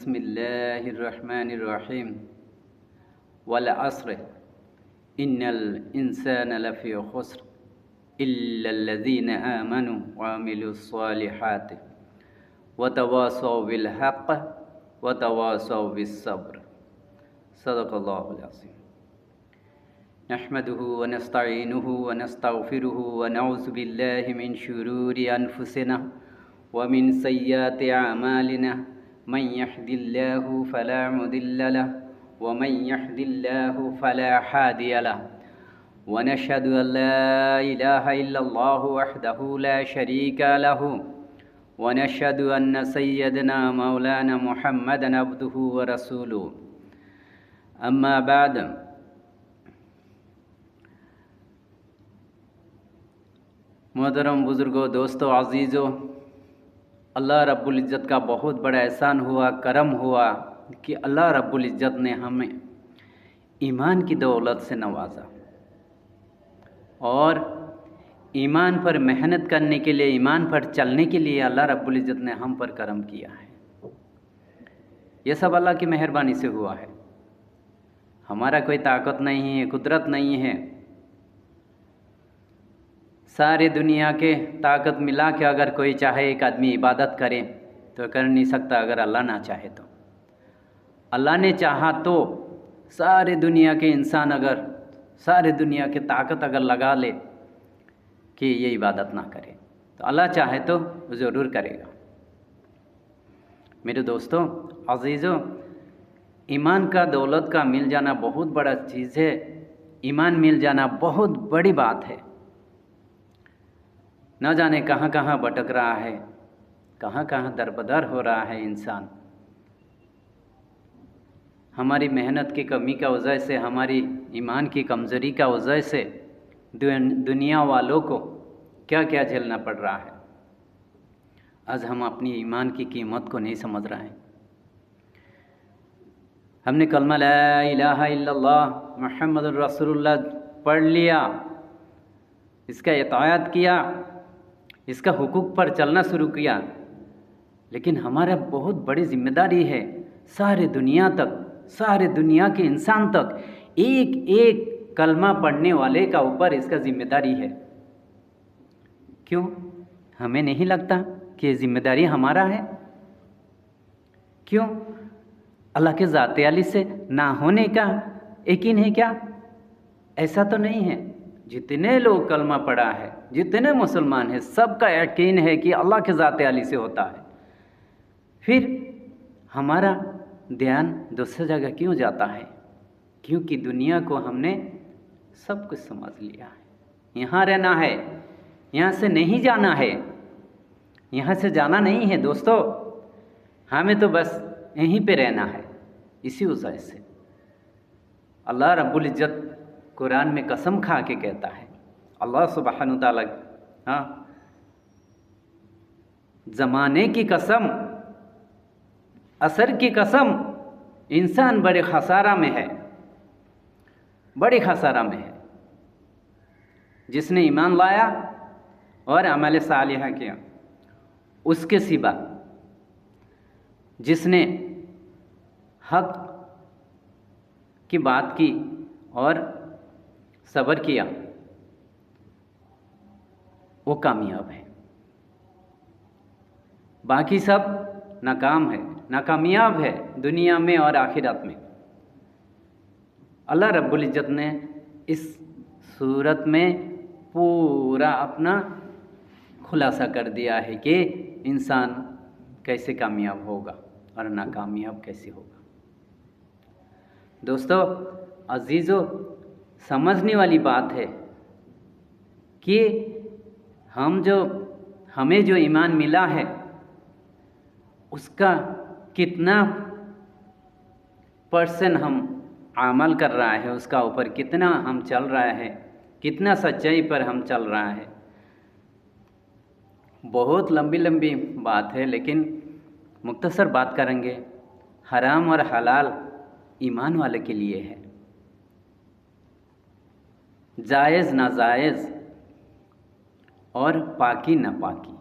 बिस्मिल्लाहिर्रहमानिर्रहीम वल अस्र इन्नल इंसान लफ़ी खुस्र इल्लल्लज़ीना आमनु व अमिलुस्सॉलिहात व तवासौ बिल हक़्क़ व तवासौ बिस्सब्र। सदक़ल्लाहुल अज़ीम। नहमदुहु व नस्तईनुहु व नस्तग़फिरुहु व नऊज़ु बिल्लाहि मिन शुरूरि अनफुसिना व मिन सय्यिआति अमालिना मन यहदिल्लाहु फला मुदिल्ल लहु व मन यहदिल्लाहु फला हादिय लहु व नशहदु अन ला इलाहा इल्लल्लाहु वहदहु ला शरीका लहु व नशहदु अन्न सय्यदना मौलाना मुहम्मदन अब्दुहु व रसूलुहु। अम्मा बाद। मोहतरम बुज़ुर्गों, दोस्तों, अज़ीज़ों, अल्लाह रब्बुल इज़्ज़त का बहुत बड़ा एहसान हुआ, करम हुआ कि अल्लाह रब्बुल इज़्ज़त ने हमें ईमान की दौलत से नवाजा और ईमान पर मेहनत करने के लिए, ईमान पर चलने के लिए अल्लाह रब्बुल इज़्ज़त ने हम पर करम किया है। यह सब अल्लाह की मेहरबानी से हुआ है। हमारा कोई ताकत नहीं है, कुदरत नहीं है। सारे दुनिया के ताकत मिला के अगर कोई चाहे एक आदमी इबादत करे तो कर नहीं सकता, अगर अल्लाह ना चाहे तो। अल्लाह ने चाहा तो सारे दुनिया के इंसान अगर सारे दुनिया के ताकत अगर लगा ले कि ये इबादत ना करे तो अल्लाह चाहे तो ज़रूर करेगा। मेरे दोस्तों, अज़ीज़ों, ईमान का दौलत का मिल जाना बहुत बड़ा चीज़ है। ईमान मिल जाना बहुत बड़ी बात है। न जाने कहाँ कहाँ भटक रहा है, कहाँ कहाँ दरबदर हो रहा है इंसान। हमारी मेहनत की कमी का वजह से, हमारी ईमान की कमज़ोरी का वजह से दुनिया वालों को क्या क्या झेलना पड़ रहा है। आज हम अपनी ईमान की कीमत को नहीं समझ रहे हैं। हमने कलमा ला इलाहा इल्लल्लाह मुहम्मदुर रसूलुल्लाह पढ़ लिया, इसका इताअत किया, इसका हुकूक पर चलना शुरू किया, लेकिन हमारा बहुत बड़ी जिम्मेदारी है सारे दुनिया तक, सारे दुनिया के इंसान तक एक एक कलमा पढ़ने वाले का ऊपर इसका जिम्मेदारी है। क्यों? हमें नहीं लगता कि ये जिम्मेदारी हमारा है? क्यों? अल्लाह के ज़ात आली से ना होने का यकीन है क्या? ऐसा तो नहीं है। जितने लोग कलमा पढ़ा है, जितने मुसलमान हैं, सबका यकीन है कि अल्लाह के ज़ात आली से होता है। फिर हमारा ध्यान दूसरी जगह क्यों जाता है? क्योंकि दुनिया को हमने सब कुछ समझ लिया है। यहाँ रहना है, यहाँ से नहीं जाना है, यहाँ से जाना नहीं है दोस्तों। हमें तो बस यहीं पे रहना है। इसी वजह से अल्लाह रब्बुल इज़्ज़त कुरान में कसम खा के कहता है, अल्लाह सुब्हानहु तआला, ज़माने की कसम, असर की कसम, इंसान बड़े खसारा में है, बड़े खसारा में है। जिसने ईमान लाया और अमल सालिहा किया, उसके सिवा जिसने हक की बात की और सब्र किया, वो कामयाब है। बाकी सब नाकाम है, नाकामयाब है दुनिया में और आखिरत में। अल्लाह रब्बुल इज़्ज़त ने इस सूरत में पूरा अपना खुलासा कर दिया है कि इंसान कैसे कामयाब होगा और नाकामयाब कैसे होगा। दोस्तों, अजीज़ों, समझने वाली बात है कि हमें जो ईमान मिला है उसका कितना % हम अमल कर रहा है, उसका ऊपर कितना हम चल रहा है, कितना सच्चाई पर हम चल रहा है। बहुत लंबी लंबी बात है, लेकिन मुख्तसर बात करेंगे। हराम और हलाल ईमान वाले के लिए है, जायज़ नाजायज़ और पाकी नापाकी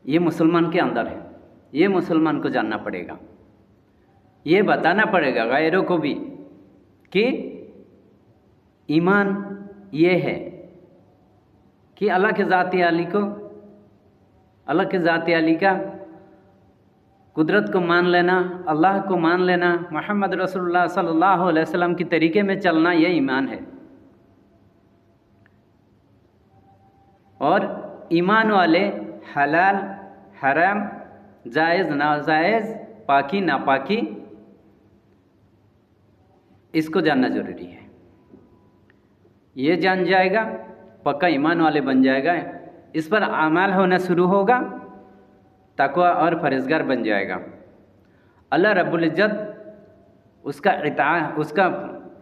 ये मुसलमान के अंदर है। ये मुसलमान को जानना पड़ेगा, ये बताना पड़ेगा गैरों को भी कि ईमान ये है कि अल्लाह के ज़ात आली को, अल्लाह के ज़ात आली का कुदरत को मान लेना, अल्लाह को मान लेना, मोहम्मद रसूलुल्लाह सल्लल्लाहु अलैहि वसल्लम के तरीके में चलना, ये ईमान है। और ईमान वाले हलाल हराम, जायज़ नाजायज़, पाकी नापाकी, इसको जानना ज़रूरी है। ये जान जाएगा, पक्का ईमान वाले बन जाएगा, इस पर अमल होना शुरू होगा, तक़वा और परहेज़गार बन जाएगा। अल्लाह रब्बुल इज़्ज़त उसका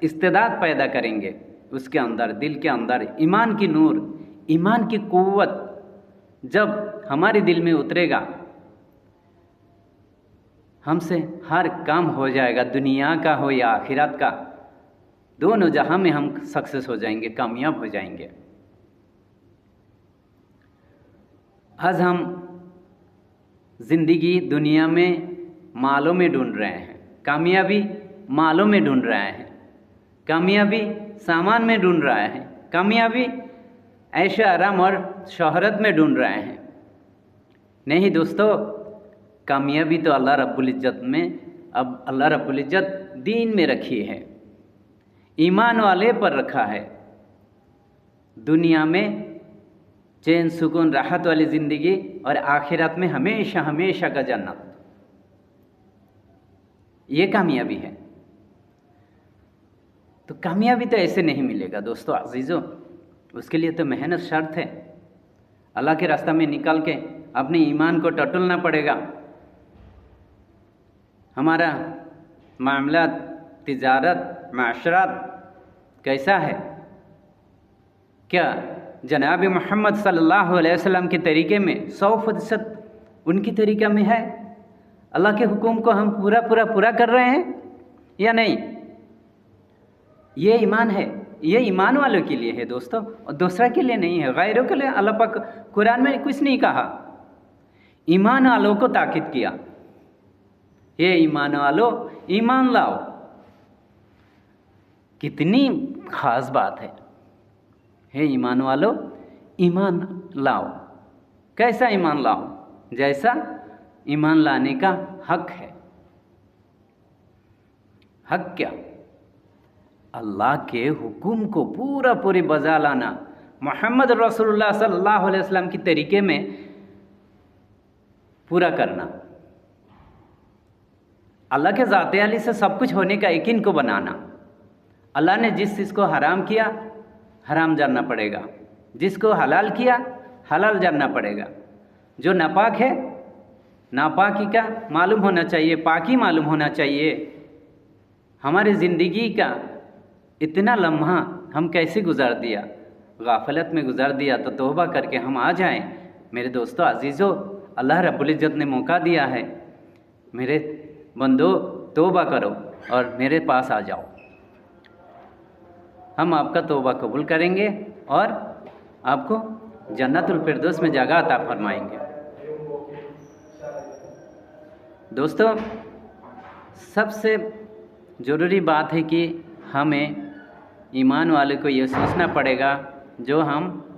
इस्तेदाद पैदा करेंगे, उसके अंदर, दिल के अंदर ईमान की नूर, ईमान की क़ुव्वत जब हमारे दिल में उतरेगा, हमसे हर काम हो जाएगा, दुनिया का हो या आखिरत का, दोनों जहां में हम सक्सेस हो जाएंगे, कामयाब हो जाएंगे। आज हम ज़िंदगी दुनिया में मालों में ढूंढ रहे हैं, कामयाबी मालों में ढूंढ रहे हैं, कामयाबी सामान में ढूंढ रहे हैं, कामयाबी ऐश आराम और शोहरत में ढूंढ रहे हैं। नहीं दोस्तों, कामयाबी तो अल्लाह रब्बुल इज़्ज़त में, अब अल्लाह रब्बुल इज़्ज़त दीन में रखी है, ईमान वाले पर रखा है। दुनिया में चैन सुकून राहत वाली ज़िंदगी और आखिरत में हमेशा हमेशा का जन्नत, ये कामयाबी है। तो कामयाबी तो ऐसे नहीं मिलेगा दोस्तों अजीज़ों, उसके लिए तो मेहनत शर्त है। अल्लाह के रास्ते में निकल के अपने ईमान को टटोलना पड़ेगा। हमारा मामलात, तिजारत, माशरात कैसा है? क्या जनाब मोहम्मद सल्लल्लाहु अलैहि वसल्लम के तरीके में 100% उनकी तरीक़ा में है? अल्लाह के हुक्म को हम पूरा कर रहे हैं या नहीं? ये ईमान है, ये ईमान वालों के लिए है दोस्तों, और दूसरा के लिए नहीं है, गैरों के लिए। अल्लाह पाक कुरान में कुछ नहीं कहा, ईमान वालों को ताकीद किया, ये ईमान वालों ईमान लाओ। कितनी ख़ास बात है, हे ईमान वालों ईमान लाओ। कैसा ईमान लाओ? जैसा ईमान लाने का हक है। हक क्या? अल्लाह के हुक्म को पूरी बजा लाना, मोहम्मद रसूलुल्लाह सल्लल्लाहु अलैहि वसल्लम की तरीके में पूरा करना, अल्लाह के ज़ात आली से सब कुछ होने का यकीन को बनाना। अल्लाह ने जिस चीज़ को हराम किया, हराम जानना पड़ेगा, जिसको हलाल किया, हलाल जानना पड़ेगा। जो नापाक है, नापाकी का मालूम होना चाहिए, पाकी मालूम होना चाहिए। हमारी ज़िंदगी का इतना लम्हा हम कैसे गुजार दिया, गाफलत में गुजार दिया, तो तौबा करके हम आ जाएं। मेरे दोस्तों अजीज़ों, अल्लाह रब्बुल इज़्ज़त ने मौका दिया है, मेरे बंदो तौबा करो और मेरे पास आ जाओ। हम आपका तौबा कबूल करेंगे और आपको जन्नतुल फिरदौस में जगह अता फरमाएंगे। दोस्तों, सबसे ज़रूरी बात है कि हमें ईमान वाले को ये सोचना पड़ेगा, जो हम